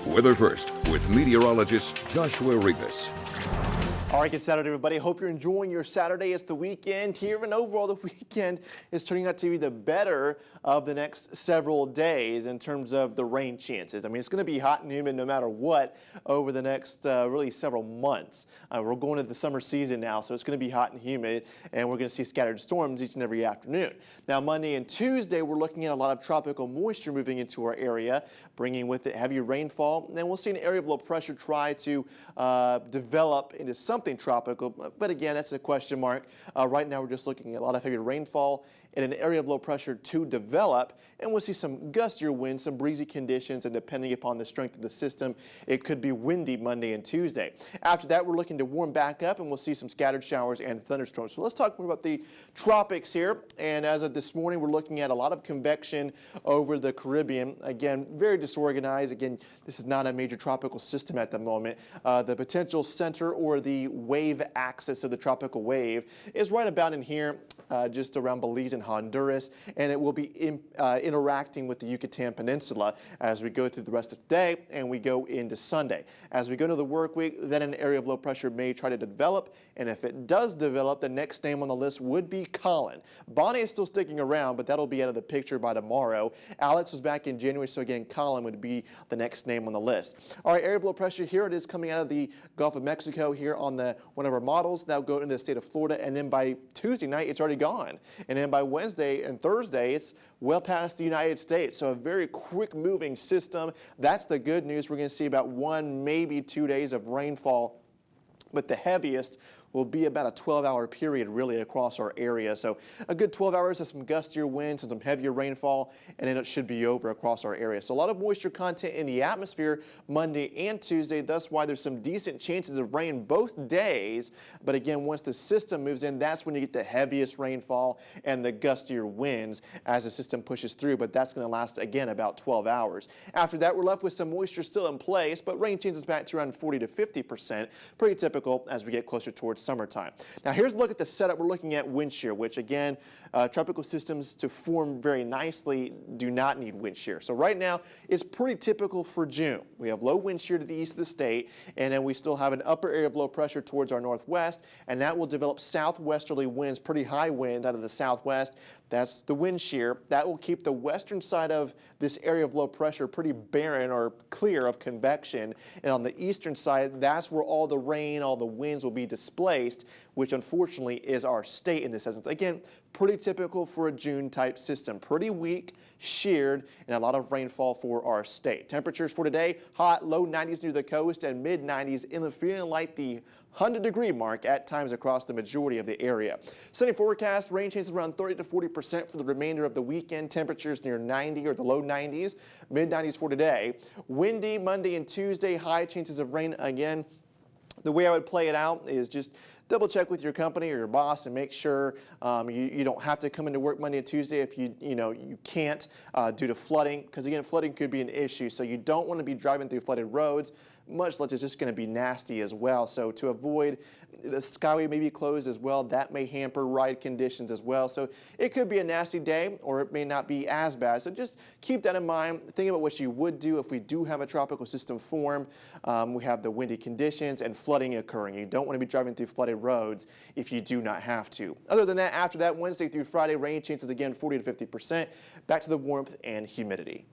Weather First with meteorologist Joshua Rivas. All right, good Saturday, everybody. Hope you're enjoying your Saturday. It's the weekend here, and overall the weekend is turning out to be the better of the next several days in terms of the rain chances. I mean, it's going to be hot and humid no matter what over the next really several months. We're going to the summer season now, so it's going to be hot and humid, and we're going to see scattered storms each and every afternoon. Now, Monday and Tuesday, we're looking at a lot of tropical moisture moving into our area, bringing with it heavy rainfall. And then we'll see an area of low pressure try to develop into something tropical, but again, that's a question mark. Right now, we're just looking at a lot of heavy rainfall and an area of low pressure to develop, and we'll see some gustier winds, some breezy conditions, and depending upon the strength of the system, it could be windy Monday and Tuesday. After that, we're looking to warm back up, and we'll see some scattered showers and thunderstorms. So let's talk more about the tropics here, and as of this morning, we're looking at a lot of convection over the Caribbean. Again, very disorganized. Again, this is not a major tropical system at the moment. The potential center or the wave axis of the tropical wave is right about in here, just around Belize and Honduras, and it will be interacting with the Yucatan Peninsula as we go through the rest of the day and we go into Sunday. As we go into the work week, then an area of low pressure may try to develop, and if it does develop, the next name on the list would be Colin. Bonnie is still sticking around, but that'll be out of the picture by tomorrow. Alex was back in January, so again, Colin would be the next name on the list. All right, area of low pressure here. It is coming out of the Gulf of Mexico here on one of our models. That'll go into the state of Florida, and then by Tuesday night, it's already gone. And then by Wednesday and Thursday, it's well past the United States. So a very quick moving system. That's the good news. We're going to see about 1, maybe 2 days of rainfall, but the heaviest will be about a 12-hour period really across our area. So a good 12 hours of some gustier winds and some heavier rainfall, and then it should be over across our area. So a lot of moisture content in the atmosphere Monday and Tuesday. That's why there's some decent chances of rain both days. But again, once the system moves in, that's when you get the heaviest rainfall and the gustier winds as the system pushes through. But that's going to last, again, about 12 hours. After that, we're left with some moisture still in place, but rain chances back to around 40 to 50%. Pretty typical as we get closer towards summertime. Now here's a look at the setup. We're looking at wind shear, which again, tropical systems to form very nicely do not need wind shear. So right now, it's pretty typical for June. We have low wind shear to the east of the state, and then we still have an upper area of low pressure towards our northwest, and that will develop southwesterly winds, pretty high wind out of the southwest. That's the wind shear. That will keep the western side of this area of low pressure pretty barren or clear of convection, and on the eastern side, that's where all the rain, all the winds will be displaced, which unfortunately is our state in this essence. Again, pretty typical for a June type system. Pretty weak, sheared, and a lot of rainfall for our state. Temperatures for today, hot, low 90s near the coast and mid 90s inland, feeling like the 100-degree mark at times across the majority of the area. Sunny forecast, rain chances around 30 to 40% for the remainder of the weekend. Temperatures near 90 or the low 90s, mid 90s for today. Windy Monday and Tuesday, high chances of rain again. The way I would play it out is just double check with your company or your boss and make sure you don't have to come into work Monday and Tuesday if you can't due to flooding, because again, flooding could be an issue. So you don't want to be driving through flooded roads, much less it's just going to be nasty as well. So to avoid, the skyway may be closed as well. That may hamper ride conditions as well. So it could be a nasty day, or it may not be as bad. So just keep that in mind. Think about what you would do if we do have a tropical system form. We have the windy conditions and flooding occurring. You don't want to be driving through flooded roads if you do not have to. Other than that, after that, Wednesday through Friday, rain chances again 40 to 50%. Back to the warmth and humidity.